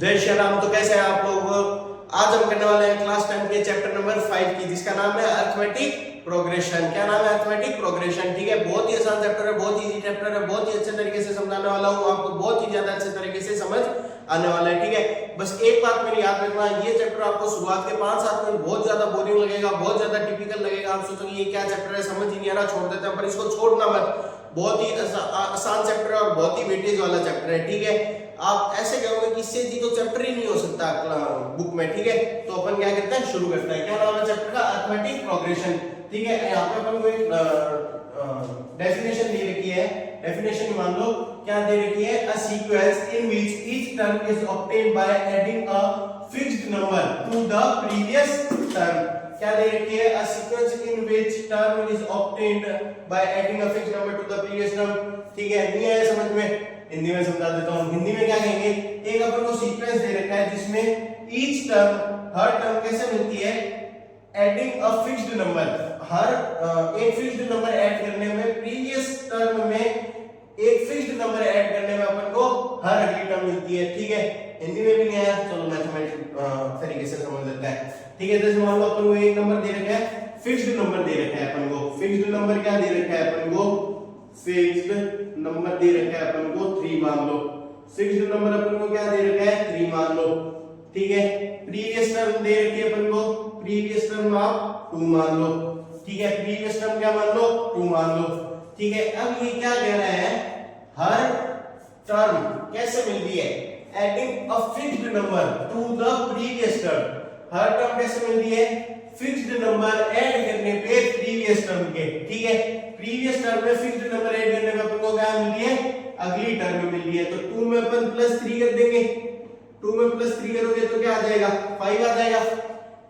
जय श्री राम। तो कैसे हैं आप लोग। आज हम करने वाले हैं क्लास 10 के चैप्टर नंबर 5 की, जिसका नाम है अरिथमेटिक प्रोग्रेशन। क्या नाम है? Arithmetic progression. ठीक है, बहुत ही आसान चैप्टर है, बहुत ही इजी चैप्टर है, बहुत ही अच्छे तरीके से समझाने वाला हूँ आपको, बहुत ही ज्यादा अच्छे तरीके से समझ आने वाला है। ठीक है, बस एक बात मेरी याद रखना, ये चैप्टर आपको शुरुआत के 5-7 मिनट बहुत ज्यादा बोरिंग लगेगा, बहुत ज्यादा टिपिकल लगेगा। आप सोचोगे ये क्या चैप्टर है, समझ ही नहीं आ रहा, छोड़ देते हैं, पर इसको छोड़ना मत। बहुत ही आसान चैप्टर है और बहुत ही वेटेज वाला चैप्टर है। ठीक है, आप ऐसे कहोगे कि इससे जी तो चैप्टर ही नहीं हो सकता बुक में। ठीक है, तो अपन क्या करते हैं, शुरू करते हैं। क्या नाम है चैप्टर का? Arithmetic progression. ठीक है, यहाँ पे अपन को एक डेफिनेशन दे रखी है। डेफिनेशन मान लो क्या दे रखी है, a sequence in which each term is obtained by adding a fixed number two the previous term. क्या दे रखी है, a sequence in which term is obtained by adding a fixed number two the previous term. ठीक है, नहीं आया समझ में? हिंदी में समझा देता हूँ। हिंदी में क्या कहेंगे, एक अपन को सीक्वेंस दे रखा है जिसमें ईच टर्म, हर टर्म कैसे मिलती है, एडिंग अ फिक्स्ड नंबर, हर एक फिक्स्ड नंबर ऐड करने में, प्रीवियस टर्म में एक फिक्स्ड नंबर ऐड करने में अपन को हर अगली टर्म मिलती है। ठीक है, हिंदी में भी नहीं आया, चलो मैथमेटिक तरीके से समझ लेते हैं। ठीक है, जैसे मान लो अपन को एक नंबर दे रखा है, फिक्स्ड नंबर दे रखा है अपन को। फिक्स्ड नंबर क्या दे रखा है अपन को, फिक्स्ड नंबर दे रखा है अपन को 3 मान लो। फिक्स्ड नंबर अपन को क्या दे रखा है, 3 मान लो। ठीक है, प्रीवियस टर्म दे रखी है अपन को, प्रीवियस टर्म आप 2 मान लो। ठीक है, प्रीवियस टर्म क्या मान लो, 2 मान लो। ठीक है, अब ये क्या कह रहा है, हर टर्म कैसे मिलती है, adding a fixed number two the previous term. Her term कैसे मिलती है, फिक्स्ड नंबर ऐड करने पे प्रीवियस टर्म के। ठीक है, प्रीवियस टर्म में फिक्स्ड नंबर ऐड करने पे अपन को क्या मिली है, अगली टर्म में मिली है। तो 2 में अपन +3 कर देंगे, 2 में +3 करोगे तो क्या आ जाएगा, 5 आ जाएगा।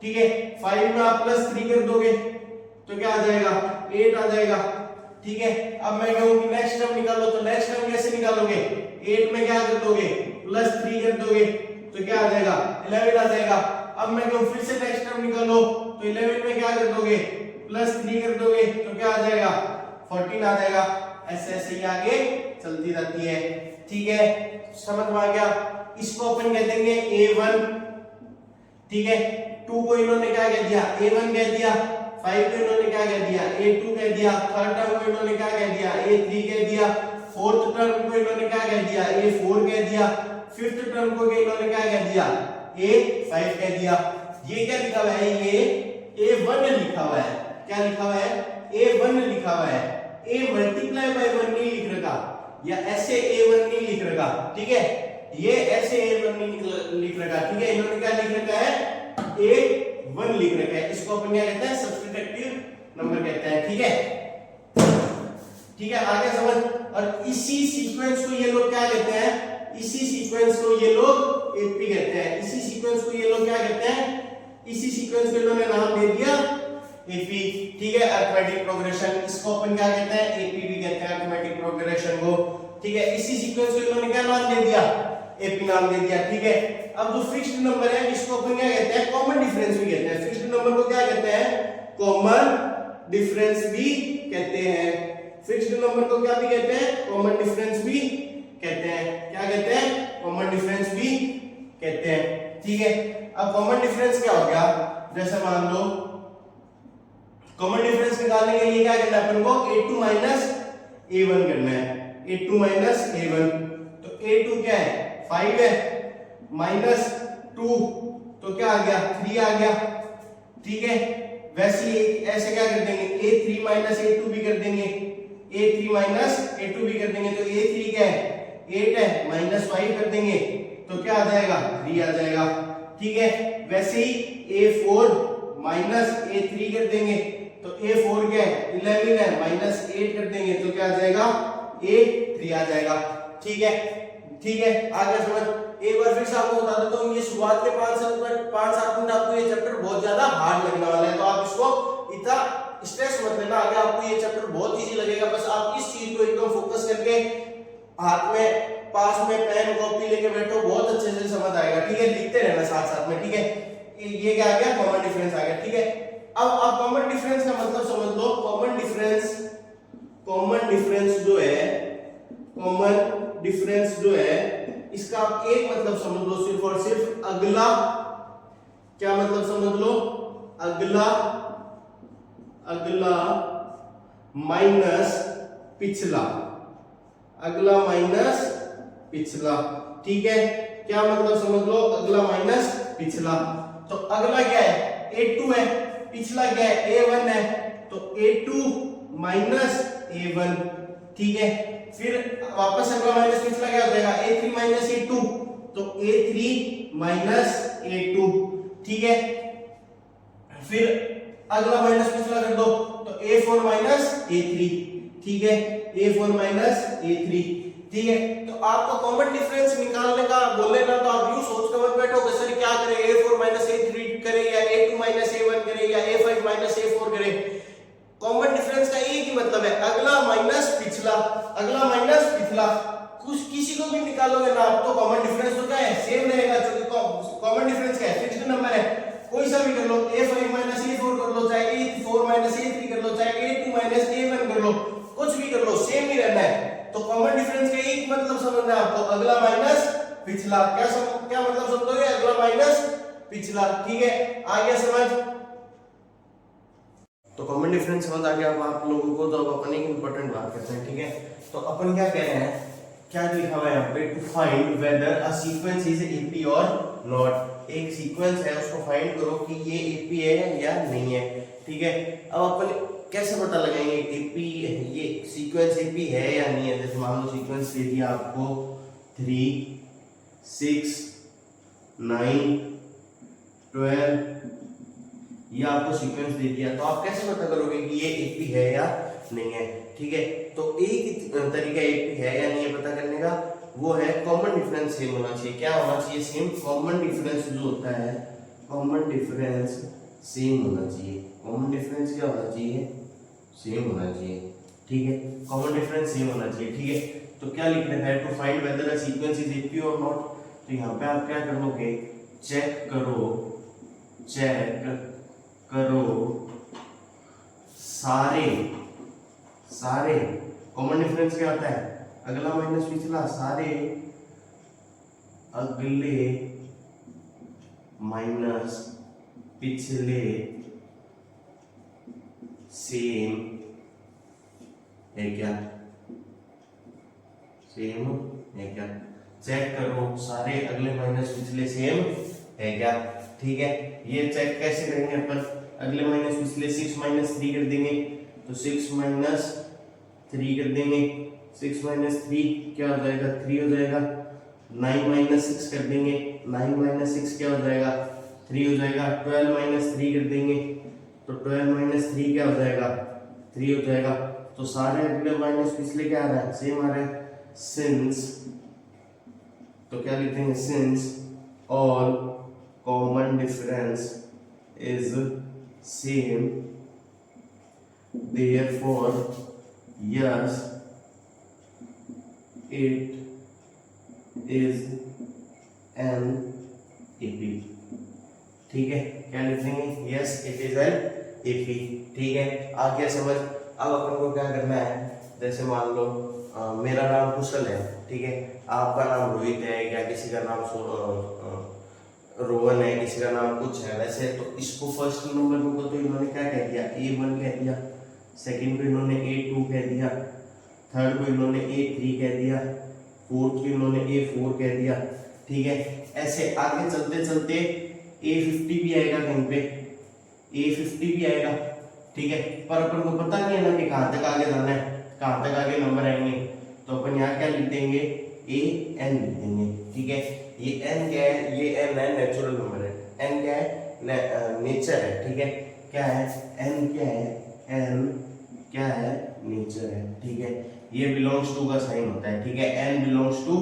ठीक है, 5 में आप +3 कर दोगे तो क्या आ जाएगा, 8 आ जाएगा। ठीक है, अब मैं कहूं कि नेक्स्ट टर्म निकालो, तो नेक्स्ट टर्म कैसे निकालोगे, 8 में क्या कर दोगे, +3 कर दोगे तो क्या आ जाएगा, 11 आ जाएगा। अब मैं कहूं फिर से नेक्स्ट टर्म निकालो, तो 11 में क्या कर दोगे, +3 कर दोगे तो क्या आ जाएगा, 14 आ जाएगा। ऐसे ऐसे ही आगे चलती रहती है। ठीक है, समझ में आ गया? इसको अपन कह देंगे A1। ठीक है, 2 को इन्होंने क्या कह दिया, A1 कह दिया, 5 को इन्होंने क्या कह दिया, A2 कह दिया, थर्ड टर्म को इन्होंने क्या कह दिया, A3 कह दिया, फोर्थ टर्म को इन्होंने क्या कह दिया, A4 कह दिया, फिफ्थ टर्म को इन्होंने क्या कह दिया, A5 कह दिया। ये क्या लिखा हुआ है, ये A1 लिखा हुआ है। क्या लिखा हुआ है, A1 लिखा हुआ है। A मल्टीप्लाई बाय 1 नहीं लिख रखा, या ऐसे A1 नहीं लिख रखा। ठीक है, ये ऐसे A1 नहीं लिख रखा। ठीक है, इन्होंने क्या लिख रखा है, A1 लिख रखा है। इसको अपन क्या कहते हैं, सब्स्टिट्यूटिव नंबर कहते हैं। ठीक है, ठीक है, आगे समझ। और इसी सीक्वेंस को ये लोग क्या कहते हैं, इसी सीक्वेंस को ये लोग एपी कहते हैं। इसी सीक्वेंस को ये लोग क्या कहते हैं, इसी सीक्वेंस को इन्होंने नाम दे दिया एपी। ठीक है, अरिथमेटिक प्रोग्रेशन, इसको अपन क्या कहते हैं, एपी भी कहते हैं अरिथमेटिक प्रोग्रेशन को। ठीक है, इसी सीक्वेंस को इन्होंने क्या नाम दे दिया, एपी नाम दे दिया। ठीक है, अब जो फिक्स्ड नंबर है इसको अपन क्या कहते हैं, कॉमन डिफरेंस भी कहते हैं। फिक्स्ड नंबर को क्या कहते हैं, कॉमन डिफरेंस भी कहते हैं। फिक्स्ड नंबर को क्या भी कहते हैं, कॉमन डिफरेंस भी कहते हैं। क्या कहते हैं, कॉमन डिफरेंस भी कहते हैं। ठीक है, अब कॉमन डिफरेंस क्या हो गया, जैसे मान लो कॉमन डिफरेंस निकालने के लिए क्या करना है अपन को, A2 - A1 करना है। A2 - A1, तो A2 क्या है, 5 है, -2 तो क्या आ गया, 3 आ गया। ठीक है, वैसे ही ऐसे क्या कर देंगे, A3 - A2 भी कर देंगे, A3 - A2 भी कर देंगे, तो A3 क्या है, 8 है, -5 कर देंगे तो क्या आ जाएगा, 3 आ जाएगा। ठीक है, वैसे ही A4 - A3 कर देंगे तो A4 क्या है, 11 है, -8 कर देंगे तो क्या आ जाएगा, A3 आ जाएगा। ठीक है, ठीक है, आगे समझ। एक बार फिर से आपको बता देता हूँ, ये शुरुआत के 5-7 मिनट आपको ये चैप्टर बहुत ज्यादा हार्ड लगने वाला है, तो आप इसको इतना स्ट्रेस मत लेना। आगे आपको ये चैप्टर बहुत इजी लगेगा। बस आप इस चीज को एकदम फोकस करके हाथ में पास में पेन कॉपी लेके बैठो, बहुत अच्छे से समझ आएगा। ठीक है, लिखते रहना साथ साथ में। ठीक है, ये क्या आ गया, कॉमन डिफरेंस आ गया। ठीक है, अब आप कॉमन डिफरेंस का मतलब समझ लो। कॉमन डिफरेंस जो है, कॉमन डिफरेंस जो है इसका आप एक मतलब समझ लो, सिर्फ और सिर्फ अगला, क्या मतलब समझ लो, अगला, अगला माइनस पिछला, अगला माइनस पिछला, ठीक है। क्या मतलब समझ लो, अगला माइनस पिछला। तो अगला क्या है, A2 है, पिछला क्या है, A1 है, तो A2 माइनस A1, ठीक है। फिर वापस अगला माइनस पिछला क्या हो जाएगा, A3 माइनस A2, तो A3 माइनस A2, ठीक है। फिर अगला माइनस पिछला कर दो, तो A4 माइनस A3, ठीक है, A4 माइनस A3, ठीक है। तो आपको कॉमन डिफरेंस निकालने का बोले ना, तो आप यूं सोच कर मत बैठो कि सर क्या करें, A4 माइनस A3 करे या A2 माइनस A1 करे या A5 माइनस A4 करे। कॉमन डिफरेंस का एक ही मतलब है, अगला माइनस पिछला, अगला माइनस पिछला। कुछ किसी को भी निकालोगे ना आप, तो कॉमन डिफरेंस तो क्या है, सेम रहेगा, क्योंकि कॉमन डिफरेंस क्या है, फिक्स्ड नंबर है, कोई सा भी कर लो, A5 माइनस A4 कर लो, चाहे A4 माइनस A3 कर लो, चाहे A2 माइनस A1 कर लो, कुछ भी कर लो, सेम ही रहना है। तो कॉमन डिफरेंस का एक मतलब समझना है आपको, अगला माइनस पिछला। क्या मतलब समझोगे, अगला माइनस पिछला, ठीक है। आ गया समझ? तो कॉमन डिफरेंस समझ आ गया अब आप लोगों को। तो अब अपन एक इंपॉर्टेंट बात करते हैं, ठीक है। तो अपन क्या कह रहे हैं, क्या लिखा हुआ है यहाँ पे, to find whether a sequence is AP or not. एक सीक्वेंस है, उसको फाइंड करो कि ये एपी है या नहीं है, ठीक है। अब अपन कैसे पता लगाएंगे एपी, ये सीक्वेंस एपी है या नहीं है। जैसे मान लो सीक्वेंस दे दिया आपको 3 6 9 12, ये आपको सीक्वेंस दे दिया, तो आप कैसे पता करोगे कि ये एपी है या नहीं है, ठीक है। तो एक तरीका एपी है या नहीं है पता करने का, वो है कॉमन डिफरेंस सेम होना चाहिए। क्या होना चाहिए, सेम। कॉमन डिफरेंस जो होता है, कॉमन डिफरेंस सेम होना चाहिए। कॉमन डिफरेंस क्या होना चाहिए, सेम होना चाहिए, ठीक है। कॉमन डिफरेंस सेम होना चाहिए, ठीक है। तो क्या लिखना है, to find whether a sequence is AP or not. तो यहाँ पे आप क्या करोगे, चेक करो सारे कॉमन डिफरेंस क्या होता है, अगला माइनस पिछला, सारे अगले माइनस पिछले सेम है क्या, सेम है क्या। चेक करो सारे अगले माइनस पिछले सेम है क्या, ठीक है। ये चेक कैसे करेंगे अपन, अगले माइनस पिछले 6 माइनस 3 कर देंगे, तो 6 माइनस 3 कर देंगे, 6 माइनस 3 क्या हो जाएगा, 3 हो जाएगा। 9 माइनस 6 कर देंगे, 9 माइनस 6 क्या हो जाएगा, 3 हो जाएगा। 12 माइनस 3 कर देंगे, तो 12 माइनस 3 क्या हो जाएगा, 3 हो जाएगा। तो सारे अगले माइनस पिछले क्या आ रहा है, सेम आ रहा है। सिंस, तो क्या लिख देंगे, since all common difference is same therefore yes it is an AP, ठीक है। क्या लिख देंगे, yes it is an AP, ठीक है। आ गया समझ। अब अपन को क्या करना है, जैसे मान लो मेरा नाम कुशल है, ठीक है, आपका नाम रोहित है, या किसी का नाम रोहन है, किसी का नाम कुछ है वैसे। तो इसको फर्स्ट नंबर को तो इन्होंने क्या कह दिया, A1 कह दिया, सेकंड को इन्होंने A2 कह दिया, थर्ड को इन्होंने A3 कह दिया, फोर्थ को इन्होंने A4 कह दिया, ठीक है। ऐसे आगे चलते चलते A50 भी आएगा, कहीं पे A50 भी आएगा, ठीक है। पर अपन को पता नहीं है ना कि कहाँ तक आगे जाना है, कहाँ तक आगे नंबर आएंगे। तो अपन यहाँ क्या लिख देंगे, AN लिख देंगे, ठीक है। ये N क्या है, ये N है, नेचुरल नंबर है। N क्या है, नेचर है, ठीक है। क्या है, N क्या है, N क्या है, नेचर है, ठीक है। ये बिलोंग्स टू का साइन होता है, ठीक है। N बिलोंग्स टू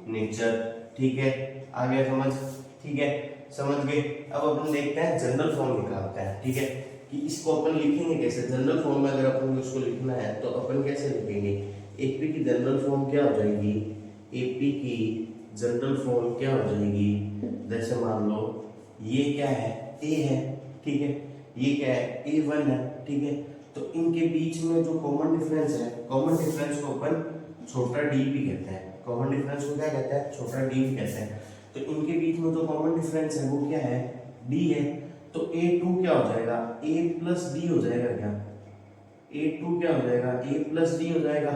नेचर, ठीक है। आ गया समझ, ठीक है, समझ गए। अब अपन देखते हैं जनरल फॉर्म निकालते हैं, ठीक है, कि इसको अपन लिखेंगे कैसे। जनरल फॉर्म में अगर अपन को इसको लिखना है तो अपन कैसे लिखेंगे, एपी की जनरल फॉर्म क्या हो जाएगी, एपी की जनरल फॉर्म क्या हो जाएगी। जैसे मान लो ये क्या है, ए है, ठीक है, ये क्या है, A1 है, ठीक है। तो इनके बीच में जो कॉमन डिफरेंस है, कॉमन डिफरेंस को अपन छोटा डी भी कहते हैं। कॉमन डिफरेंस को क्या कहते हैं, छोटा डी भी कहते हैं। तो इनके बीच में जो कॉमन डिफरेंस है वो क्या है, d है। तो a2 क्या हो जाएगा, a प्लस डी हो जाएगा क्या, a2 क्या हो जाएगा, a प्लस डी हो जाएगा।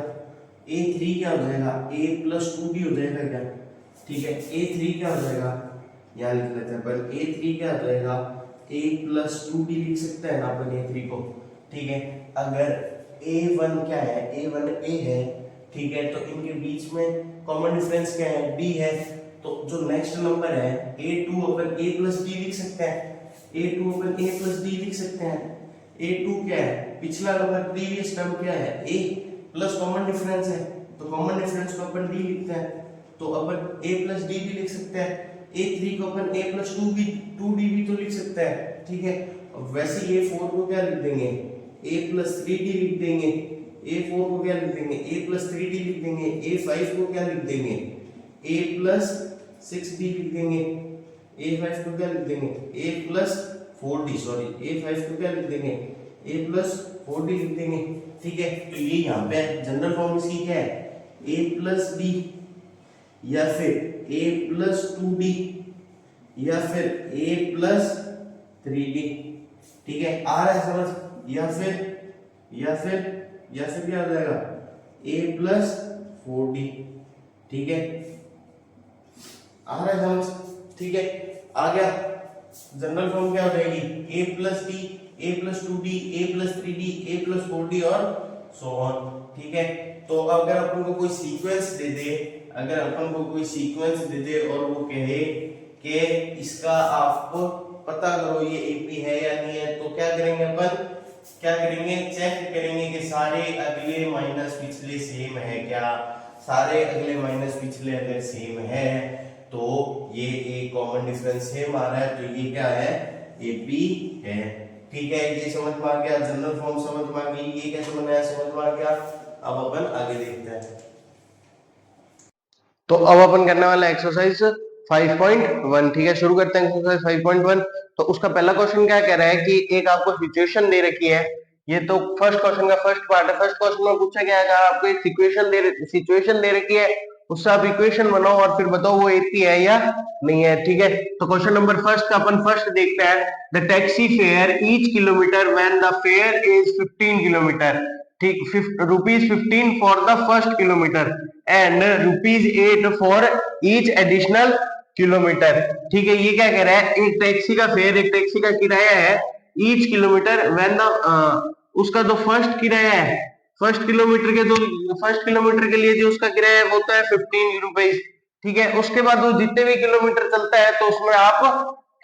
a3 क्या हो जाएगा, a प्लस 2d हो जाएगा क्या, ठीक है। a3 क्या हो जाएगा, यहाँ लिख लेते हैं अपन, a3 क्या हो जाएगा, a प्लस 2d लिख सकते हैं ना अपन a3 को, ठीक है। अगर a1 क्या है, a1 a है, ठीक है, तो इनके बीच में कॉमन डिफरेंस क्या है, d है। तो जो नेक्स्ट नंबर है a2 upon a plus d लिख सकते हैं, a2 upon a plus d लिख सकते हैं। a2 क्या है, पिछला नंबर प्रीवियस टर्म क्या है, a प्लस कॉमन डिफरेंस है, तो कॉमन डिफरेंस को अपन d लिखते हैं, तो अपन a प्लस d भी लिख सकते हैं। a3 को अपन a प्लस 2d भी तो लिख सकते हैं, ठीक है। अब वैसे a4 को क्या लिख देंगे, a प्लस 3d लिख देंगे। a4 को क्या लिख देंगे, a प्लस 3d लिख देंगे। a5 को क्या लिख देंगे, a प्लस 6d लिख देंगे। a5 को क्या लिख देंगे, a plus 4d, sorry a5 को क्या लिख देंगे, a प्लस 4d लिख देंगे, ठीक है। तो ये यहाँ पे जनरल फॉर्म इसकी क्या है, a प्लस d या फिर a प्लस 2d या फिर a प्लस 3d, ठीक है। आ रहा है समझ, या फिर क्या हो जाएगा, a प्लस 4d, ठीक है। आ रहा है समझ, ठीक है। आ गया, जनरल फॉर्म क्या हो जाएगी, a plus d, a plus 2d, a plus 3d, a plus 4d और सो ऑन, ठीक है। तो अगर अपन को कोई सीक्वेंस दे दे, अगर अपन को कोई सीक्वेंस दे दे और वो कहे कि इसका आप पता करो ये एपी है या नहीं है, तो क्या करेंगे अपन, क्या करेंगे, चेक करेंगे कि सारे अगले माइनस पिछले सेम है क्या, सारे अगले माइनस पिछले अगर सेम है तो ये एक कॉमन डिफरेंस सेम आ रहा है, तो ये क्या है, एपी है, ठीक है। ये समझ में आ गया, जनरल फॉर्म समझ में आ गई, ये कैसे बनाया समझ में आ गया। अब अपन आगे देखते हैं। तो अब अपन करने वाला एक्सरसाइज 5.1, ठीक है। शुरू करते हैं एक्सरसाइज 5.1। तो उसका पहला क्वेश्चन क्या कह रहा है कि एक आपको सिचुएशन दे रखी है, ये तो फर्स्ट क्वेश्चन का फर्स्ट पार्ट है। फर्स्ट क्वेश्चन में पूछा गया है आपको एक सिचुएशन दे रखी है, उससे आप इक्वेशन बनाओ और फिर बताओ वो एपी है या नहीं है, ठीक है। तो क्वेश्चन नंबर फर्स्ट का अपन फर्स्ट देखते हैं। The taxi fare each kilometre when the fair is 15 kilometre, ठीक, ₹15 for the first kilometre and ₹8 for each additional kilometre, ठीक है। ये क्या कह रहा है, एक टैक्सी का फेयर, एक टैक्सी का किराया है ईच किलोमीटर व्हेन द, उसका जो फर्स्ट किराया है, फर्स्ट किलोमीटर के लिए जो उसका किराया होता है 15 रुपीज, ठीक है। उसके बाद वो जितने भी किलोमीटर चलता है तो उसमें आप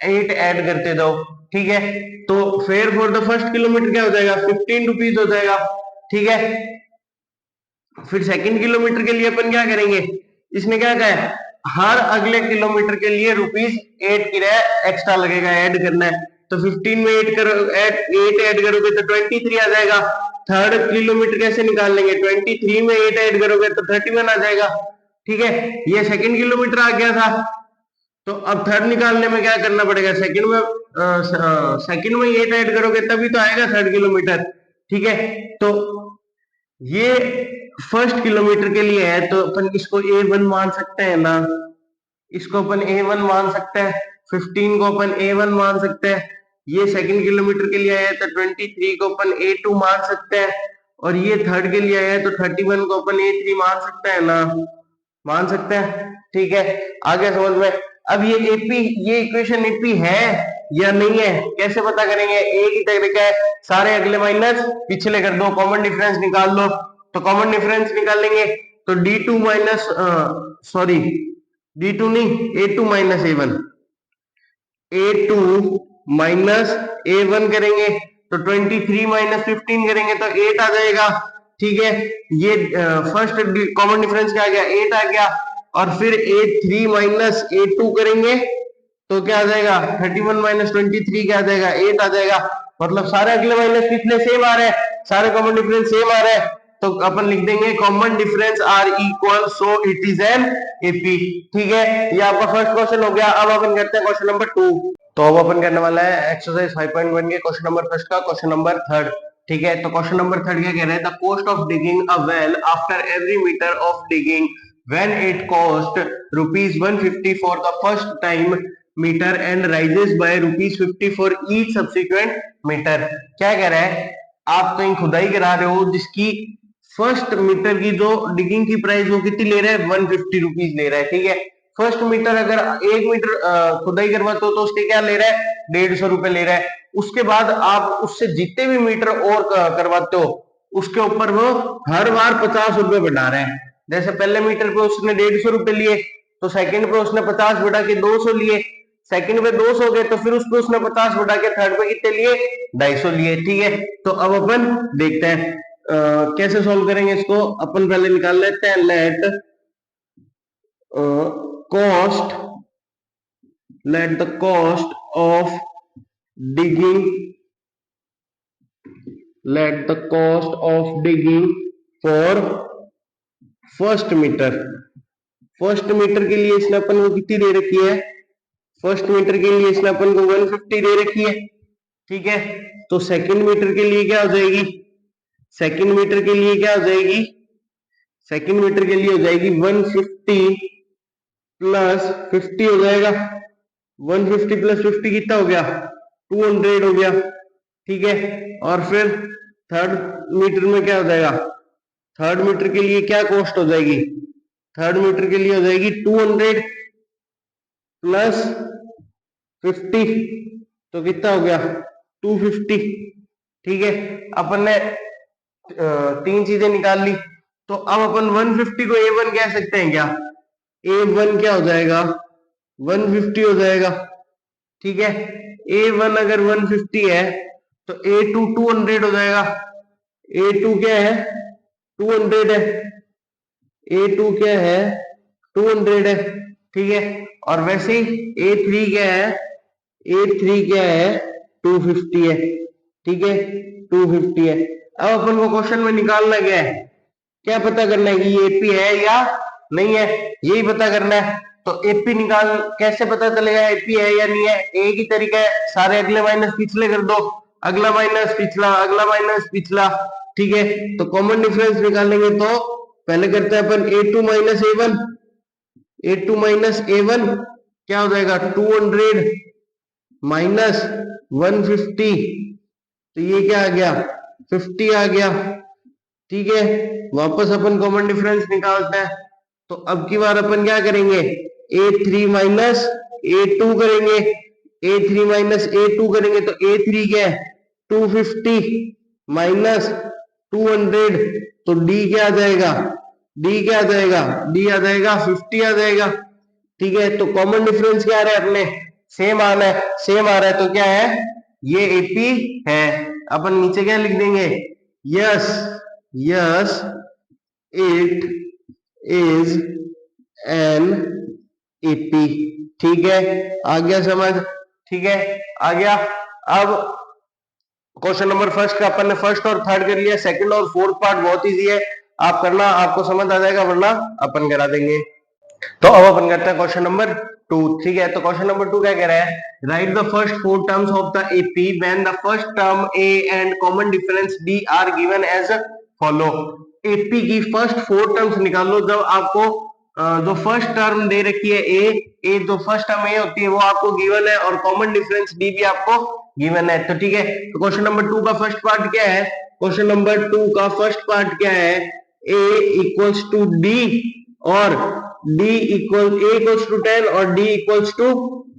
8 ऐड करते जाओ, ठीक है। तो fair for the first kilometre क्या हो जाएगा, 15 रुपीज हो जाएगा, ठीक है। फिर सेकंड किलोमीटर के लिए अपन क्या करेंगे, इसने क्या कहा है, हर अगले किलोमीटर के लिए ₹8 किराया एक्स्ट्रा लगेगा, ऐड करना है। तो 15 में 8 ऐड करोगे तो 23 आ जाएगा। थर्ड किलोमीटर कैसे निकाल लेंगे, 23 में 8 ऐड करोगे तो 31 आ जाएगा, ठीक है। ये सेकंड किलोमीटर आ गया था। तो अब थर्ड निकालने में क्या करना पड़ेगा, सेकंड में 8 ऐड करोगे तभी तो आएगा थर्ड किलोमीटर, ठीक है। तो ये फर्स्ट किलोमीटर के लिए है, तो अपन इसको A1 मान सकते हैं ना, इसको अपन A1 मान सकते हैं, 15 को अपन A1 मान सकते हैं। ये सेकंड किलोमीटर के लिए आया है तो 23 को अपन A2 मान सकते हैं, और ये थर्ड के लिए आया है तो 31 को अपन A3 मान सकते हैं ना, मान सकते हैं, ठीक है। आगे समझ में। अब ये एपी, ये इक्वेशन एपी है या नहीं है, कैसे पता करेंगे, एक ही तरीका है, सारे अगले माइनस पिछले कर दो, कॉमन डिफरेंस निकाल लो। तो कॉमन डिफरेंस निकालेंगे तो D2 माइनस, सॉरी D2 नहीं, A2 minus A1, A2 minus A1 करेंगे तो 23 माइनस 15 करेंगे तो 8 आ जाएगा, ठीक है। ये फर्स्ट कॉमन डिफरेंस क्या आ गया, 8 आ गया। और फिर A3 माइनस A2 करेंगे तो क्या आ जाएगा, 31 माइनस 23 क्या आ जाएगा, 8 आ जाएगा। मतलब सारे अगले माइनस पिछले सेम आ रहे हैं, सारे कॉमन डिफरेंस सेम आ रहे हैं, तो अपन लिख देंगे common difference are equal, so it is an AP, ठीक है। ये आपका फर्स्ट क्वेश्चन हो गया। अब अपन करते हैं क्वेश्चन नंबर 2। तो अब अपन करने वाला है एक्सरसाइज 5.1 के क्वेश्चन नंबर फर्स्ट का क्वेश्चन नंबर थर्ड, ठीक है। तो क्वेश्चन नंबर थर्ड क्या कह रहा है, the cost of digging a well after every metre of digging when it cost rupees 150 for the first time meter and rises by rupees 50 for each subsequent meter। क्या कह रहा है, आप कहीं खुदाई करा रहे हो जिसकी फर्स्ट मीटर की जो डिगिंग की प्राइस वो कितनी ले रहा है, 150 रुपीज ले रहा है, ठीक है। फर्स्ट मीटर अगर 1 मीटर खुदाई करवाते हो तो उसके क्या ले रहा है, 150 रुपए ले रहा है। उसके बाद आप उससे जितने भी मीटर और करवाते हो उसके ऊपर वो हर बार 50 रुपए बढ़ा रहा है। जैसे पहले मीटर पे उसने 150 रुपए लिए, तो सेकंड पे उसने 50 बढ़ा के 200 लिए, सेकंड पे 200 गए तो फिर उसको उसने 50 बढ़ा के थर्ड पे कितने लिए, 250 लिए, ठीक है। तो अब अपन देखते हैं कैसे सॉल्व करेंगे इसको। अपन पहले निकाल लेते हैं let cost, let the cost of digging, let the cost of digging for first meter, first metre के लिए इसने अपन को कितनी दे रखी है, फर्स्ट मीटर के लिए इसने अपन को 150 दे रखी है, ठीक है। तो सेकंड मीटर के लिए क्या हो जाएगी, सेकंड मीटर के लिए क्या हो जाएगी, सेकंड मीटर के लिए हो जाएगी 150 प्लस 50 हो जाएगा, 150 प्लस 50 कितना हो गया, 200 हो गया, ठीक है। और फिर थर्ड मीटर में क्या हो जाएगा, थर्ड मीटर के लिए क्या कॉस्ट हो जाएगी, थर्ड मीटर के लिए हो जाएगी 200 प्लस 50, तो कितना हो गया 250, ठीक है। अपन ने तीन चीजें निकाल ली, तो अब अपन 150 को A1 कह सकते हैं क्या, A1 क्या हो जाएगा 150 हो जाएगा, ठीक है। A1 अगर 150 है तो A2 200 हो जाएगा, A2 क्या है 200 है, A2 क्या है 200 है, ठीक है। और वैसे ही A3 क्या है, A3 क्या है 250 है, ठीक है 250 है। अब अपन को क्वेश्चन में निकालना क्या है, क्या पता करना है कि ये एपी है या नहीं है, यही पता करना है। तो एपी निकाल कैसे पता चलेगा एपी है या नहीं है, एक ही तरीका है, सारे अगले माइनस पिछले कर दो, अगला माइनस पिछला, अगला माइनस पिछला, ठीक है। तो कॉमन डिफरेंस निकालेंगे तो पहले करते हैं अपन A2 minus A1, A2 minus A1 क्या हो जाएगा 200 माइनस 150, तो ये क्या आ गया 50 आ गया, ठीक है। वापस अपन कॉमन डिफरेंस निकालते हैं, तो अब की बार अपन क्या करेंगे A3 माइनस A2 करेंगे, A3 माइनस A2 करेंगे, तो A3 क्या है 250 माइनस 200, तो D क्या आ जाएगा, D क्या आ जाएगा, D आ जाएगा 50 आ जाएगा, ठीक है। तो कॉमन डिफरेंस क्या आ रहा है अपने, सेम आ रहा है, सेम आ रहा है, तो क्या है ये एपी है। अपन नीचे क्या लिख देंगे, yes yes it is an AP, ठीक है, आ गया समझ, ठीक है आ गया। अब क्वेश्चन नंबर फर्स्ट का अपन ने फर्स्ट और थर्ड कर लिया, सेकंड और फोर्थ पार्ट बहुत इजी है, आप करना, आपको समझ आ जाएगा, वरना अपन करा देंगे। तो अब अपन करते हैं क्वेश्चन नंबर 2, ठीक है। तो क्वेश्चन नंबर 2 क्या कह रहा है, write the first 4 terms of the AP when the first term a and common difference d are given as follow. AP की फर्स्ट 4 टर्म्स निकालो जब आपको जो फर्स्ट टर्म दे रखी है ए जो फर्स्ट टर्म ए होती है वो आपको गिवन है और कॉमन डिफरेंस डी भी आपको गिवन है, तो ठीक है। तो क्वेश्चन नंबर 2 का फर्स्ट पार्ट क्या है, क्वेश्चन नंबर 2 का फर्स्ट पार्ट क्या है, ए इक्वल्स टू डी और d equal a equals to 10 और d इक्वल्स टू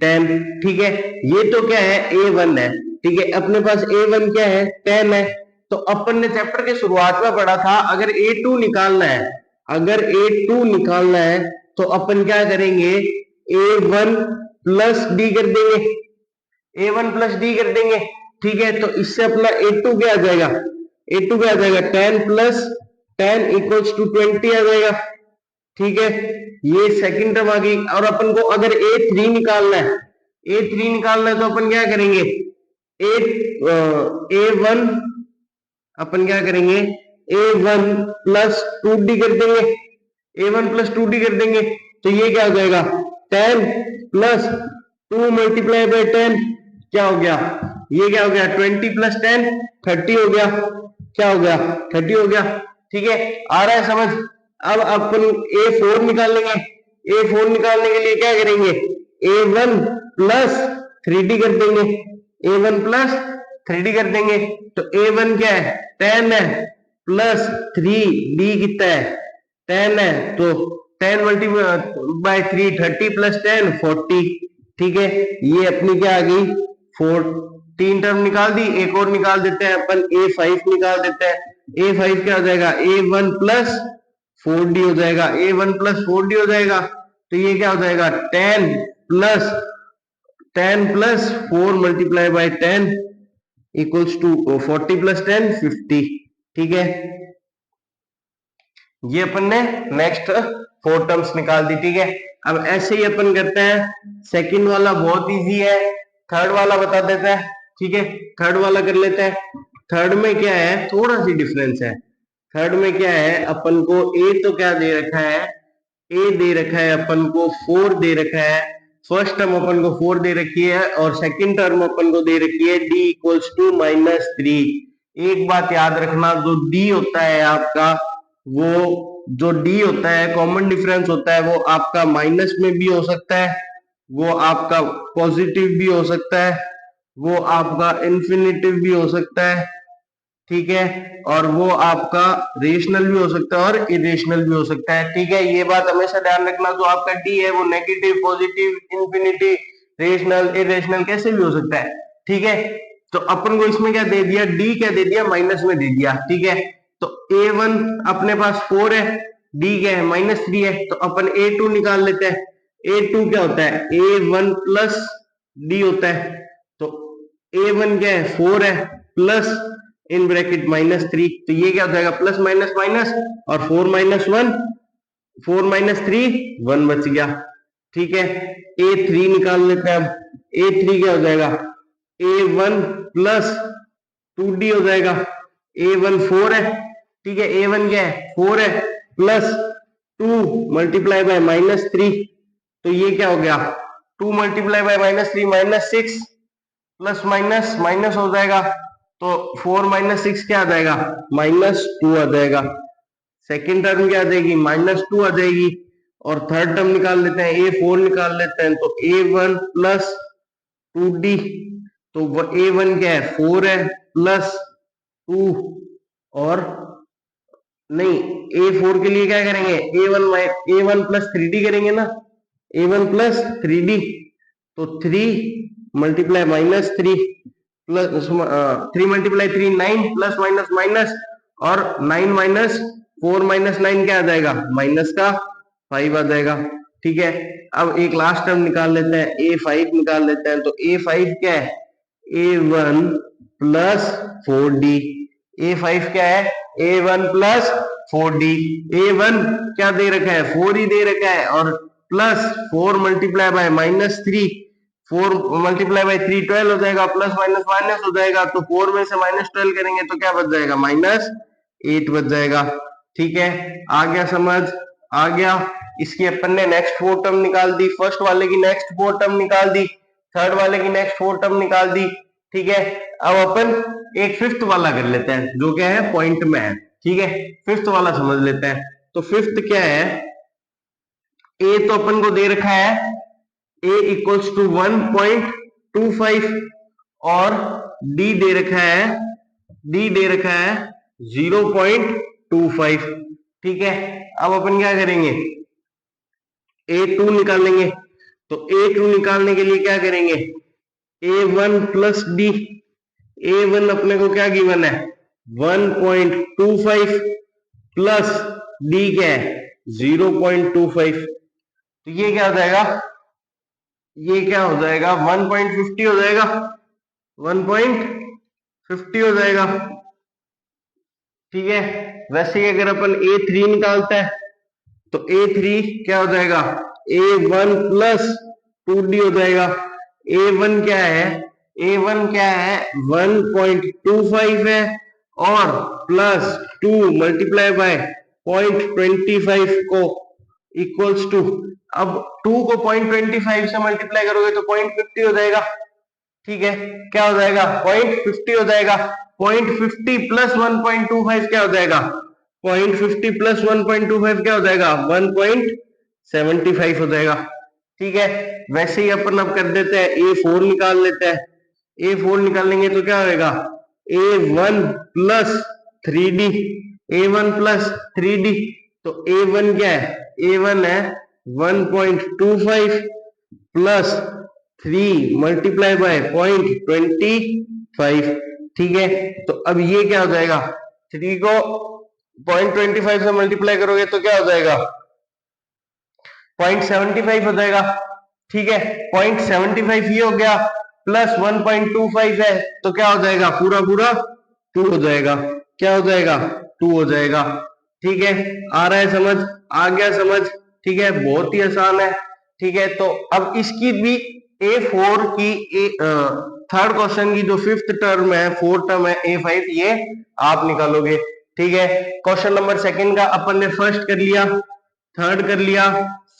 10, ठीक है। ये तो क्या है a1 है, ठीक है, अपने पास a1 क्या है 10 है। तो अपन ने चैप्टर के शुरुआत में पढ़ा था अगर a2 निकालना है, अगर a2 निकालना है तो अपन क्या करेंगे a1 प्लस d कर देंगे, a1 प्लस d कर देंगे, ठीक है। तो इससे अपना a2 क्या आ जाएगा, a2 क्या आ जाएगा 10 प्लस 10 इक्वल्स टू 20 आ जाएगा, ठीक है। ये सेकंड टर्म आ गई। और अपन को अगर A3 निकालना है, A3 निकालना है तो अपन क्या करेंगे A1 अपन क्या करेंगे A1 प्लस 2D कर देंगे, A1 प्लस 2D कर देंगे, तो ये क्या हो जाएगा 10 प्लस 2 मल्टीप्लाई बाय 10 क्या हो गया, ये क्या हो गया 20 प्लस 10 30 हो गया, क्या हो गया 30 हो गया, ठीक है। आ रहा है समझ, अब अपन A4 निकालेंगे। A4 निकालने के लिए क्या करेंगे, A1 प्लस 3D कर देंगे। A1 प्लस 3D कर देंगे तो A1 क्या है 10 है, प्लस 3D कितना है 10 है, तो 10 मल्टीप्लाई 3 30 प्लस 10 40। ठीक है, ये अपनी क्या आ गई 14 टर्म निकाल दी। एक और निकाल देते हैं अपन, A5 निकाल देते हैं। A5 क्या हो जाएगा A1 प्लस 4D हो जाएगा। A1 प्लस 4D हो जाएगा तो ये क्या हो जाएगा 10 plus 4 multiply by 10 equals to 40 plus 10 50। ठीक है, ये अपन ने नेक्स्ट 4 टर्म्स निकाल दी। ठीक है, अब ऐसे ही अपन करते हैं। सेकंड वाला बहुत इजी है, थर्ड वाला बता देते हैं। ठीक है, थर्ड वाला कर लेते हैं। थर्ड में क्या है, थोड़ा सी डिफरेंस है। थर्ड में क्या है, अपन को ए तो क्या दे रखा है, ए दे रखा है अपन को 4 दे रखा है। फर्स्ट टर्म अपन को 4 दे रखी है और सेकंड टर्म अपन को दे रखी है d इक्वल्स टू -3। एक बात याद रखना, जो d होता है आपका, वो जो d होता है कॉमन डिफरेंस होता है, वो आपका माइनस में भी हो सकता है, वो आपका पॉजिटिव भी हो सकता है, वो आपका इन्फिनिटिव भी हो सकता है। ठीक है, और वो आपका रेशनल भी हो सकता है और इरेशनल भी हो सकता है। ठीक है, ये बात हमेशा ध्यान रखना, जो आपका डी है वो negative, positive, infinity, rational, irrational कैसे भी हो सकता है। ठीक है, तो अपन को इसमें क्या दे दिया, डी क्या दे दिया माइनस में दे दिया। ठीक है, तो A1 अपने पास 4 है, डी क्या है -3 है, तो अपन A2 निकाल लेते हैं। A2 क्या होता है A1 प्लस डी होता है, तो A1 क्या है 4 है, प्लस इन ब्रैकेट -3, तो ये क्या हो जाएगा प्लस माइनस माइनस, और 4 - 1 4 - 3 1 बच गया। ठीक है, A3 निकाल लेते हैं। अब A3 क्या हो जाएगा A1 प्लस 2D हो जाएगा। A1 4 है, ठीक है, A1 क्या है 4 है, प्लस 2 मल्टीप्लाई बाय -3, तो ये क्या हो गया 2 multiply by -3 -6, plus minus minus हो जाएगा, तो 4 - 6 क्या आ जाएगा -2 आ जाएगा। सेकेंड टर्म क्या आ जाएगी -2 आ जाएगी। और थर्ड टर्म निकाल लेते हैं, A4 निकाल लेते हैं, तो A1 प्लस 2D, तो A1 क्या है 4 है, प्लस 2, और नहीं A4 के लिए क्या करेंगे A1 प्लस 3D करेंगे ना, A1 प्लस 3D, तो 3 multiply -3 plus 3 multiply 3 9, plus minus minus, और 9 माइनस 4 -9 क्या आ जाएगा माइनस का 5 आ जाएगा। ठीक है, अब एक लास्ट टर्म निकाल लेते हैं, A5 निकाल लेते हैं, तो A5 क्या है A1 प्लस 4D। A5 क्या है A1 प्लस 4D। A1 क्या दे रखा है 4 ही दे रखा है, और plus 4 multiply bye -3, 4 multiply bye 3 12 हो जाएगा, प्लस माइनस माइनस हो जाएगा, तो 4 में से -12 करेंगे तो क्या बच जाएगा -8 बच जाएगा। ठीक है, आ गया समझ, आ गया। इसकी अपन ने नेक्स्ट 4 टर्म निकाल दी, फर्स्ट वाले की नेक्स्ट 4 टर्म निकाल दी, थर्ड वाले की नेक्स्ट 4 टर्म निकाल दी। ठीक है, अब अपन एक फिफ्थ वाला कर लेते हैं, जो क्या है पॉइंट में है। ठीक है, फिफ्थ वाला समझ लेते हैं। तो फिफ्थ क्या है, ए तो अपन को दे रखा है a इक्वल्स टू 1.25, और d दे रखा है 0.25। ठीक है, अब अपन क्या करेंगे A2 निकालेंगे, तो A2 निकालने के लिए क्या करेंगे A1 प्लस D। A1 अपने को क्या गिवन है 1.25, प्लस D क्या है 0.25, तो ये क्या हो जाएगा, ये क्या हो जाएगा 1.50 हो जाएगा, 1.50 हो जाएगा। ठीक है, वैसे ही अगर अपन A3 निकालता है, तो A3 क्या हो जाएगा A1 प्लस 2D हो जाएगा। A1 क्या है 1.25 है, और प्लस 2 मल्टीप्लाई बाय 0.25 को इक्वल्स टू, अब 2 को 0.25 से मल्टीप्लाई करोगे तो 0.50 हो जाएगा। ठीक है, क्या हो जाएगा 0.50 हो जाएगा। 0.50 प्लस 1.25 क्या हो जाएगा 0.50 प्लस 1.25 क्या हो जाएगा 1.75 हो जाएगा। ठीक है, वैसे ही अपन अब कर देते हैं A4 निकाल लेते हैं। A4 निकालेंगे तो क्या होगा A1 plus 3D, A1 plus 3D। तो A1 क्या है, A1 है 1.25 प्लस 3 मल्टीप्लाई बाय 0.25। ठीक है, तो अब ये क्या हो जाएगा, 3 को 0.25 से मल्टीप्लाई करोगे तो क्या हो जाएगा 0.75 हो जाएगा। ठीक है, 0.75 ये हो गया, प्लस 1.25 है तो क्या हो जाएगा पूरा पूरा 2 हो जाएगा। क्या हो जाएगा 2 हो जाएगा। ठीक है, आ रहा है समझ, आ गया समझ। ठीक है, बहुत ही आसान है। ठीक है, तो अब इसकी भी A4 की थर्ड क्वेश्चन की जो फिफ्थ टर्म है, फोर्थ टर्म है A5, ये आप निकालोगे। ठीक है, क्वेश्चन नंबर सेकंड का अपन ने फर्स्ट कर लिया, थर्ड कर लिया,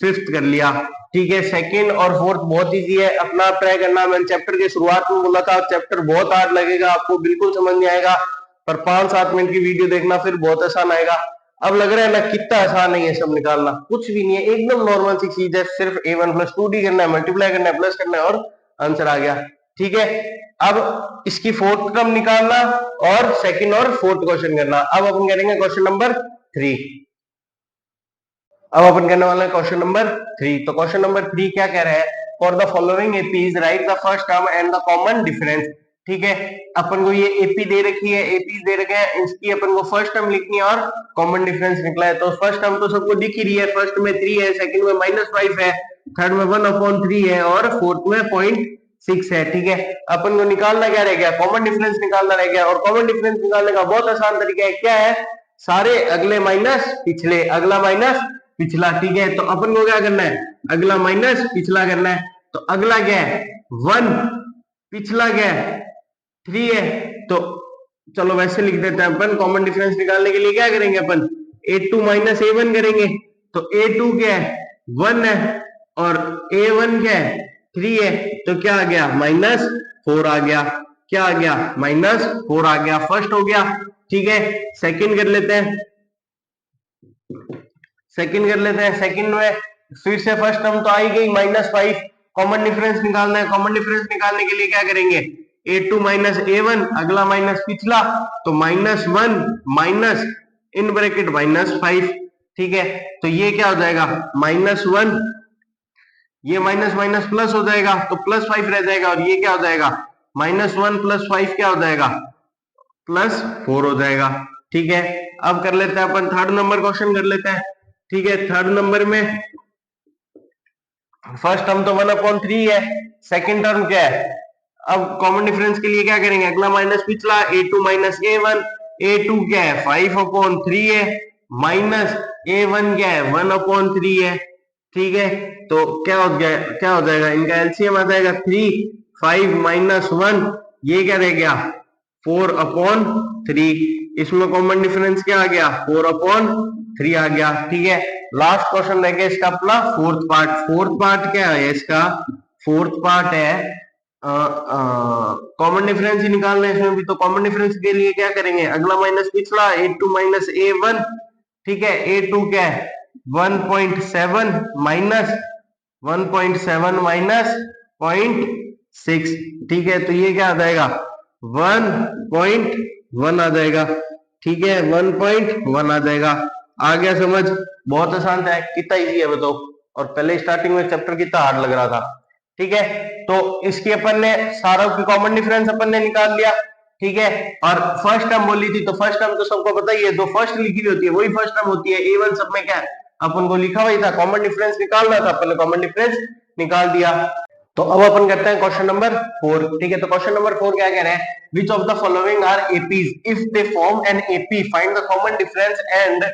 फिफ्थ कर लिया। ठीक है, सेकंड और फोर्थ बहुत इजी है, अपना आप ट्राई करना। मैंने चैप्टर के शुरुआत में बोला था चैप्टर बहुत हार्ड लगेगा आपको, बिल्कुल समझ नहीं आएगा, पर 5-7 मिनट की वीडियो देखना फिर बहुत आसान आएगा। अब लग रहा है ना कितना आसान है ये सब निकालना, कुछ भी नहीं है, एकदम नॉर्मल सी चीज है, सिर्फ A1 प्लस 2D करना है, मल्टीप्लाई करना है, प्लस करना है और आंसर आ गया। ठीक है, अब इसकी फोर्थ टर्म निकालना और सेकंड और फोर्थ क्वेश्चन करना। अब अपन करेंगे क्वेश्चन नंबर 3। अब अपन करने वाले हैं क्वेश्चन नंबर 3। तो क्वेश्चन नंबर 3 क्या कह रहा है, for the following APs right the first term and the common difference. ठीक है, अपन को ये एपी दे रखी है, एपी दे रखे हैं, इसकी अपन को फर्स्ट टर्म लिखनी है और कॉमन डिफरेंस निकला है। तो फर्स्ट टर्म तो सबको दिख ही रही है, फर्स्ट में 3 है, सेकंड में -5 है, थर्ड में 1/3 है और फोर्थ में 0.6 है। ठीक है, अपन को निकालना क्या रह गया, कॉमन डिफरेंस निकालना रह गया। और कॉमन डिफरेंस निकालने का बहुत आसान तरीका है, क्या है, सारे अगले माइनस पिछले, अगला माइनस पिछला। ठीक है, तो अपन को क्या करना है, अगला माइनस पिछला करना है। तो अगला क्या है 1, पिछला क्या है 3 है। तो चलो वैसे लिख देते हैं अपन, कॉमन डिफरेंस निकालने के लिए क्या करेंगे अपन, A2 माइनस A1 करेंगे। तो A2 क्या है 1 है और A1 क्या है 3 है, तो क्या आ गया -4 आ गया। क्या आ गया -4 आ गया, फर्स्ट हो गया। ठीक है, सेकंड कर लेते हैं, सेकंड कर लेते हैं। सेकंड में फिर से फर्स्ट टर्म तो आई गई -5, कॉमन डिफरेंस निकालना है। कॉमन डिफरेंस निकालने के लिए क्या करेंगे, A2 माइनस A1, अगला माइनस पिछला, तो -1 माइनस इन ब्रैकेट -5। ठीक है, तो ये क्या हो जाएगा -1, ये माइनस माइनस प्लस हो जाएगा तो +5 रह जाएगा, और ये क्या हो जाएगा -1 + 5 क्या हो जाएगा +4 हो जाएगा। ठीक है, अब कर लेते हैं अपन थर्ड नंबर क्वेश्चन कर लेते हैं। ठीक है, थर्ड नंबर में फर्स्ट टर्म तो 1/3 है, सेकंड टर्म क्या है, अब कॉमन डिफरेंस के लिए क्या करेंगे, अगला माइनस पिछला, A2 माइनस A1, A2 क्या है 5/3 है, माइनस A1 क्या है 1/3 है। ठीक है, तो क्या हो गया, क्या हो जाएगा, इनका एलसीएम आ जाएगा 3, 5 माइनस 1, ये क्या रह गया 4/3। इसमें कॉमन डिफरेंस क्या आ गया 4/3 आ गया। ठीक है, लास्ट क्वेश्चन रह गया इसका अपना फोर्थ पार्ट। फोर्थ पार्ट क्या है इसका, फोर्थ पार्ट है कॉमन डिफरेंस ही निकालना है इसमें भी। तो कॉमन डिफरेंस के लिए क्या करेंगे, अगला माइनस पिछला, A2 माइनस A1। ठीक है, A2 क्या है 1.7 माइनस 1.7 माइनस 0.6। ठीक है, तो ये क्या आ जाएगा 1.1 आ जाएगा। ठीक है, 1.1 आ जाएगा। आ गया समझ, बहुत आसान था, कितना इजी है बताओ, और पहले स्टार्टिंग में चैप्टर कितना हार्ड लग रहा था। ठीक है, तो इसकी अपन ने सारों की कॉमन डिफरेंस अपन ने निकाल लिया। ठीक है, और फर्स्ट टर्म बोली थी, तो फर्स्ट टर्म तो सबको पता ही है, जो फर्स्ट लिखी हुई होती है वही फर्स्ट टर्म होती है। A1 सब में क्या है अपन को लिखा हुआ था, कॉमन डिफरेंस निकालना था, अपन ने कॉमन डिफरेंस निकाल दिया। तो अब अपन करते हैं क्वेश्चन नंबर 4। ठीक है, तो क्वेश्चन नंबर 4 क्या कह रहे हैं, which of the following are APs, if they form an AP find the common difference and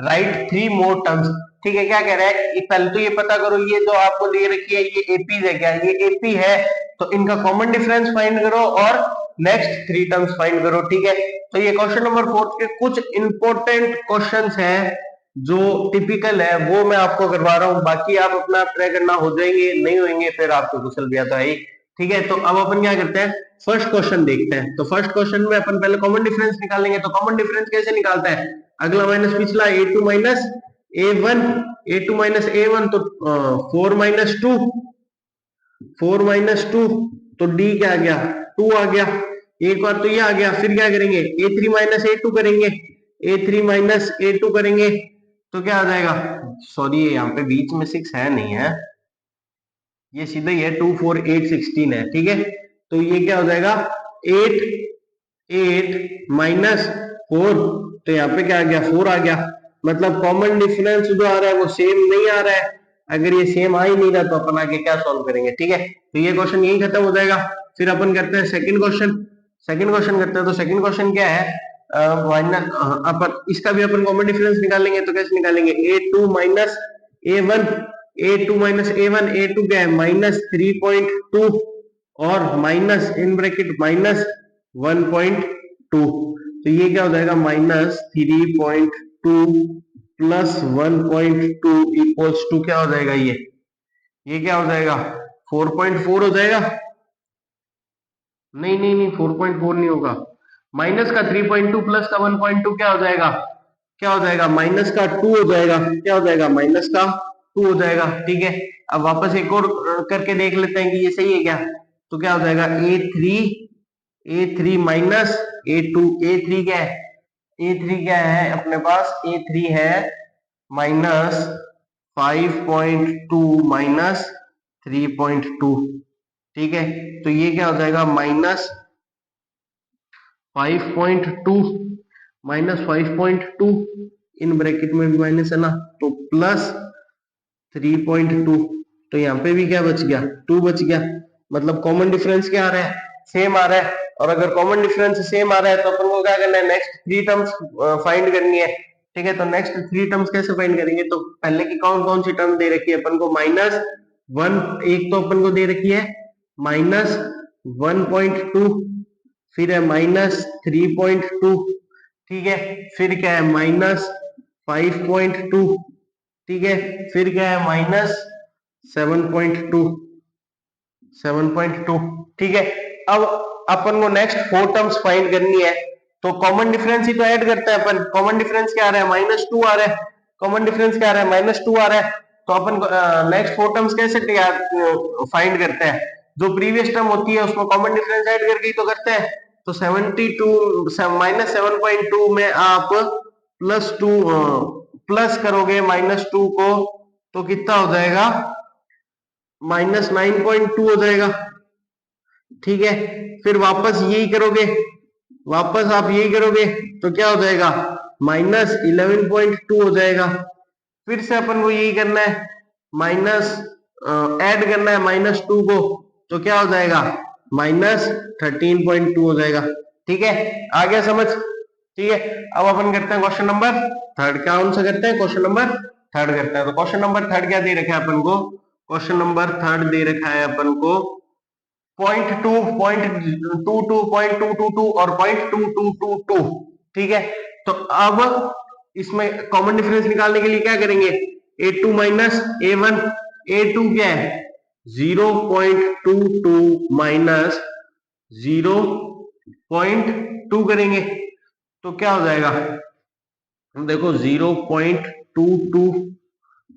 write 3 more terms. ठीक है, क्या कह रहा है, पहले तो ये पता करो, ये जो आपको दे रखी है ये एपीज है क्या, ये एपी है, तो इनका कॉमन डिफरेंस फाइंड करो और नेक्स्ट 3 टर्म्स फाइंड करो। ठीक है, तो ये क्वेश्चन नंबर 4 के कुछ इंपॉर्टेंट क्वेश्चंस हैं जो टिपिकल है, वो मैं आपको करवा रहा हूँ, बाकी आप अपना ट्राई करना, हो जाएंगे नहीं होंगे फिर आपको कुशल भी आता है। ठीक है, तो अब अपन क्या करते हैं, फर्स्ट क्वेश्चन देखते हैं। तो फर्स्ट क्वेश्चन में अपन पहले कॉमन डिफरेंस निकालेंगे। तो कॉमन डिफरेंस कैसे निकालते हैं, अगला माइनस पिछला a2 minus a1, a2 minus a1 तो 4 माइनस 2, 4 माइनस 2 तो d क्या आ गया 2 आ गया। एक बार तो ये आ गया, फिर क्या करेंगे a3 माइनस a2 करेंगे, a3 माइनस a2 करेंगे तो क्या आ जाएगा, सॉरी यहाँ पे बीच में 6 है नहीं है, ये सीधा ही है 2 4 8 16 है, ठीक है। तो ये क्या हो जाएगा 8 8 माइनस 4, तो यहाँ पे क्या आ गया 4 आ गया। मतलब कॉमन डिफरेंस जो आ रहा है वो सेम नहीं आ रहा है। अगर ये सेम आ ही नहीं रहा तो अपन आगे क्या सॉल्व करेंगे, ठीक है। तो ये क्वेश्चन यही खत्म हो जाएगा। फिर अपन करते हैं सेकंड क्वेश्चन। सेकंड क्वेश्चन करते हैं। तो सेकंड क्वेश्चन क्या है, माइनस अपन इसका भी अपन कॉमन डिफरेंस निकालेंगे। तो कैसे निकालेंगे, a2 minus a1, a2 minus a1, a2 क्या है माइनस 3.2 और माइनस इन ब्रैकेट माइनस 1.2, तो ये क्या हो जाएगा माइनस 3.2 प्लस 1.2 इक्वल्स टू क्या हो जाएगा, ये क्या हो जाएगा 4.4 हो जाएगा। नहीं नहीं नहीं 4.4 नहीं होगा, माइनस का 3.2 प्लस का 1.2 क्या हो जाएगा, क्या हो जाएगा माइनस का 2 हो जाएगा, क्या हो जाएगा माइनस का 2 हो जाएगा, ठीक है। अब वापस एक और करके देख लेते हैं कि ये सही है क्या। तो क्या हो जाएगा a3 माइनस a2, a3 क्या है, a3 क्या है अपने पास, a3 है माइनस 5.2 माइनस 3.2, ठीक है। तो ये क्या हो जाएगा माइनस 5.2 माइनस 5.2 इन ब्रैकेट में भी माइनस है ना, तो प्लस 3.2, तो यहाँ पे भी क्या बच गया 2 बच गया। मतलब कॉमन डिफरेंस क्या आ रहा है, सेम आ रहा है। और अगर कॉमन डिफरेंस सेम आ रहा है तो अपन को क्या करना है, नेक्स्ट 3 टर्म्स फाइंड करनी है, ठीक है। तो नेक्स्ट 3 टर्म्स कैसे फाइंड करेंगे, तो पहले की कौन कौन सी टर्म दे रखी है अपन को, माइनस 1, एक तो अपन को दे रखी है माइनस 1.2, फिर है माइनस 3.2, ठीक है। फिर क्या है माइनस 5.2, ठीक है। फिर क्या है माइनस 7.2, 7.2, ठीक है। अब अपन को नेक्स्ट 4 टर्म्स फाइंड करनी है। तो कॉमन डिफरेंस ही तो ऐड करते हैं अपन। कॉमन डिफरेंस क्या आ रहा है, -2 आ रहा है। कॉमन डिफरेंस क्या आ रहा है, -2 आ रहा है। तो अपन नेक्स्ट 4 टर्म्स कैसे फाइंड करते हैं, जो प्रीवियस टर्म होती है उसमें कॉमन डिफरेंस ऐड करके ही तो करते हैं। तो 72 माइनस 7.2 में आप +2 प्लस करोगे -2 को तो कितना हो जाएगा, -9.2 हो जाएगा, ठीक है। फिर वापस यही करोगे, वापस आप यही करोगे तो क्या हो जाएगा -11.2 हो जाएगा। फिर से अपन को यही करना है, माइनस ऐड करना है -2 को, तो क्या हो जाएगा -13.2 हो जाएगा, ठीक है। आ गया समझ, ठीक है। अब अपन करते हैं क्वेश्चन नंबर थर्ड। कौन सा करते हैं, क्वेश्चन नंबर थर्ड करते हैं। तो क्वेश्चन नंबर थर्ड क्या दे रखा है अपन को, क्वेश्चन नंबर थर्ड दे रखा है अपन को 0.2, 0.22, 0.222 और 0.2222, ठीक है। तो अब इसमें कॉमन डिफरेंस निकालने के लिए क्या करेंगे, a2 माइनस a1, a2 क्या है 0.22 माइनस 0.2 करेंगे तो क्या हो जाएगा, देखो 0.22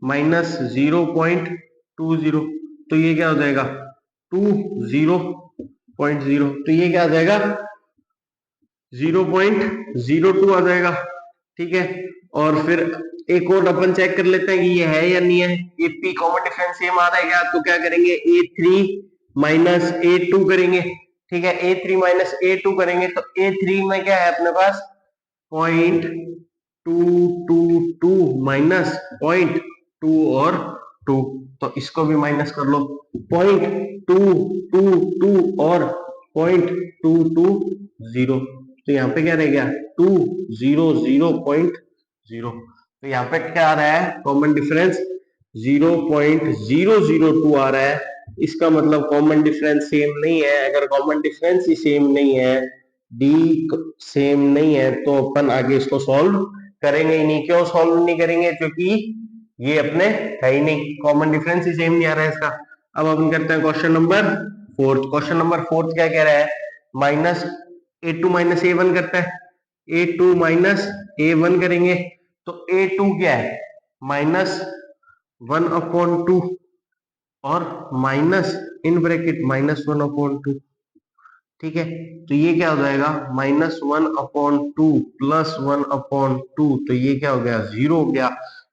माइनस 0.20, तो ये क्या हो जाएगा 20.0, तो ये क्या आ जाएगा 0.02 आ जाएगा, ठीक है। और फिर एक और अपन चेक कर लेते हैं कि ये है या नहीं है, ये p कॉमन डिफरेंस सेम आ रहा है क्या। तो क्या करेंगे a3 माइनस a2 करेंगे, ठीक है। a3 माइनस a2 करेंगे तो a3 में क्या है अपने पास 0.222 माइनस 0.2 और 2, तो इसको भी माइनस कर लो, 0.222 और 0.220, तो यहाँ पे क्या रह गया 200.0, तो यहाँ पे क्या आ रहा है कॉमन डिफरेंस 0.002 आ रहा है। इसका मतलब कॉमन डिफरेंस सेम नहीं है। अगर कॉमन डिफरेंस ही सेम नहीं है, डी सेम नहीं है, तो अपन आगे इसको सॉल्व करेंगे ही नहीं। क्यों सॉल्व नहीं करेंगे, क्योंकि ये अपने है ही नहीं, कॉमन डिफरेंस ही सेम नहीं आ रहा है इसका। अब अपन करते हैं question number fourth. Question number fourth क्या कह रहा है, -a2 माइनस a1 करता है, A2 माइनस A1 करेंगे तो A2 क्या है -1/2 और माइनस इन ब्रैकेट -1/2, ठीक है। तो ये क्या हो जाएगा -1/2 +1/2, तो ये क्या हो गया 0 हो गया।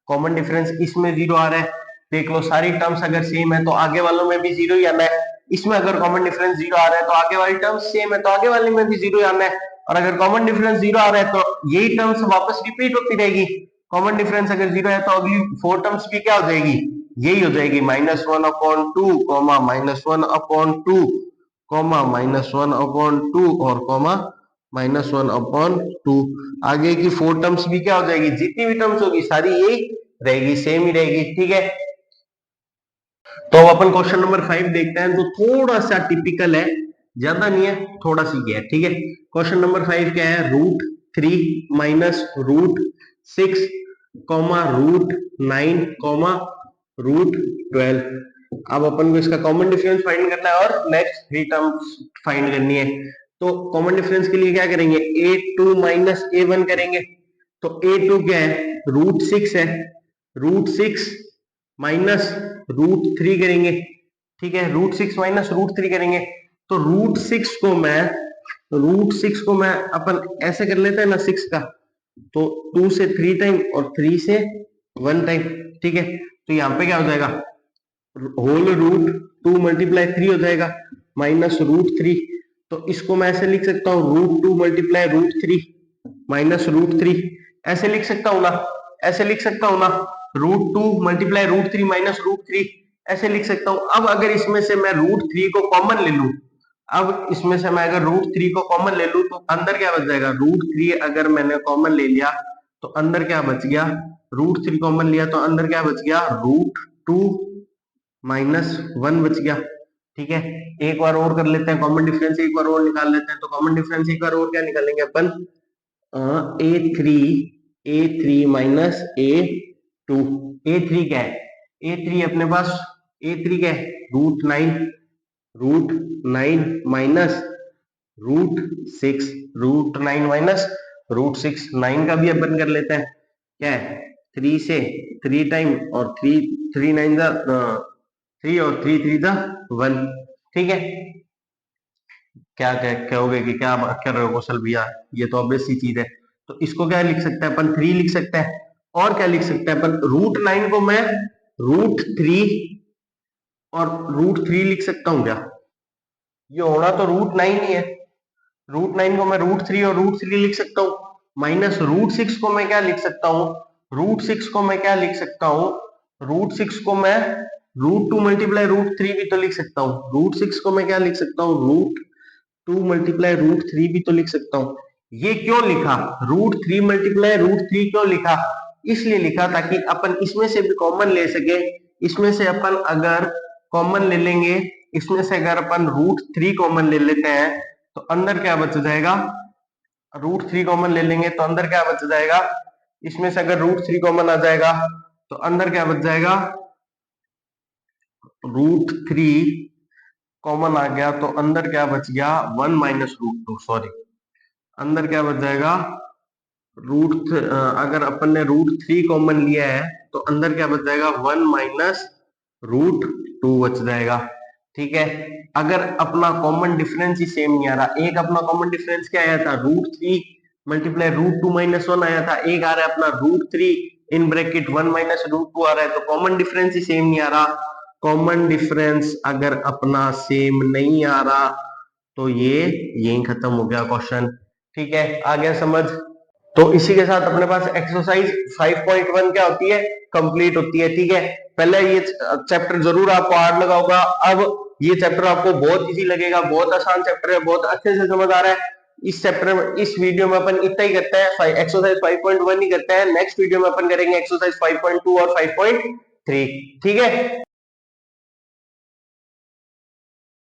कॉमन डिफरेंस इसमें 0 आ रहा है, देख लो सारी टर्म्स अगर सेम है तो आगे वालों में भी 0 ही आना है। इसमें अगर कॉमन डिफरेंस 0 आ रहा है तो आगे वाली टर्म्स सेम है तो आगे वाले में भी 0 ही आना है। और अगर कॉमन डिफरेंस 0 आ रहा है तो यही टर्म्स वापस रिपीट होती रहेगी। कॉमन डिफरेंस अगर 0 है तो अगली 4 टर्म्स भी क्या हो जाएगी, यही हो जाएगी -1/2 -1/2 -1/2 और -1/2। आगे की 4 टर्म्स भी क्या हो जाएगी, जितनी भी टर्म्स होगी सारी यही रहेगी, सेम ही रहेगी, ठीक है। तो अब अपन क्वेश्चन नंबर 5 देखते हैं, जो थोड़ा सा टिपिकल है, ज्यादा नहीं है, थोड़ा सी क्या है, ठीक है। क्वेश्चन नंबर 5 क्या है, √3 माइनस √6 √9 √12। अब अपन को इसका कॉमन डिफरेंस फाइंड करना है और नेक्स्ट 3 टर्म्स फाइंड करनी है। तो कॉमन डिफरेंस के लिए क्या करेंगे, A2 माइनस A1 करेंगे। तो A2 क्या है, √6 है, √6 माइनस √3 करेंगे, ठीक है। √6 माइनस √3 करेंगे तो √6 को मैं अपन ऐसे कर लेते हैं ना 6 का, तो 2 से 3 टाइम और 3 से 1 टाइम, ठीक है। तो यहाँ पे क्या हो जाएगा, होल रूट 2 मल्टीप्लाई 3 हो जाएगा माइनस √3। तो इसको मैं ऐसे लिख सकता हूँ √2 मल्टीप्लाई √3 माइनस √3, ऐसे लिख सकता हूँ ना, ऐसे लिख सकता हूँ ना, √2 मल्टीप्लाई √3 माइनस √3, ऐसे लिख सकता हूँ। अब अगर इसमें से मैं √3 को कॉमन ले लूं, अब इसमें से मैं अगर √3 को कॉमन ले लूं तो अंदर क्या बच जाएगा, √3 अगर मैंने कॉमन ले लिया तो अंदर क्या बच गया, √3 कॉमन लिया तो अंदर क्या बच गया, √2 माइनस 1 बच गया, ठीक है। एक बार और कर लेते हैं कॉमन डिफरेंस, एक बार और निकाल लेते हैं। तो कॉमन डिफरेंस एक बार और क्या निकालेंगे अपन, A3 माइनस A2। A3 क्या है, A3 अपने पास, A3 क्या है √9 माइनस √6, √9 माइनस √6, 9 का भी अपन कर लेते हैं, क्या है 3 से 3 टाइम और 3 9 3 और 3 3 1, ठीक है। क्या कहोगे कि क्या बात कर रहे हो कौशल भैया, ये तो ऑब्वियस सी चीज है। तो इसको क्या लिख सकते हैं अपन, 3 लिख सकते हैं। और क्या लिख सकते हैं अपन, √9 को मैं √3 और √3 लिख सकता हूँ क्या, ये होना तो √9 ही है। √9 को मैं √3 और √3 लिख सकता हूँ, माइनस √6 को मैं क्या लिख सकता हूँ, √6 को मैं क्या लिख सकता हूँ, √6 को मैं √2 मल्टीप्लाई √3 भी तो लिख सकता हूँ। √6 को मैं क्या लिख सकता हूँ, √2 मल्टीप्लाई √3 भी तो लिख सकता हूँ। ये क्यों लिखा, √3 मल्टीप्लाई √3 क्यों लिखा, इसलिए लिखा ताकि अपन इसमें से भी कॉमन ले सके। इसमें से अपन अगर कॉमन ले लेंगे, इसमें से अगर अपन √3 कॉमन ले लेते हैं तो अंदर क्या बच जाएगा, √3 कॉमन ले लेंगे तो अंदर क्या बच जाएगा, इसमें से अगर √3 कॉमन आ जाएगा तो अंदर क्या बच जाएगा, √3 कॉमन आ गया तो अंदर क्या बच गया 1 माइनस √2, सॉरी अंदर क्या बच जाएगा अगर अपन ने √3 कॉमन लिया है तो अंदर क्या बच जाएगा 1 माइनस √2 बच जाएगा, ठीक है। अगर अपना कॉमन डिफरेंस ही सेम नहीं आ रहा, एक अपना कॉमन डिफरेंस क्या आया था, √3 मल्टीप्लाई √2 माइनस 1 आया था, एक आ रहा है अपना √3 इन ब्रैकेट 1 माइनस √2 आ रहा है, तो कॉमन डिफरेंस ही सेम नहीं आ रहा। कॉमन डिफरेंस अगर अपना सेम नहीं आ रहा तो ये यहीं खत्म हो गया क्वेश्चन, ठीक है, आ गया समझ। तो इसी के साथ अपने पास एक्सरसाइज 5.1 क्या होती है, कंप्लीट होती है, ठीक है। पहले ये चैप्टर जरूर आपको हार्ड लगा होगा, अब ये चैप्टर आपको बहुत इजी लगेगा, बहुत आसान चैप्टर है, बहुत अच्छे से समझ आ रहा है। इस चैप्टर में, इस वीडियो में अपन इतना ही करते हैं, एक्सरसाइज 5.1 ही करते हैं। नेक्स्ट वीडियो में अपन करेंगे एक्सरसाइज 5.2 और 5.3, ठीक है।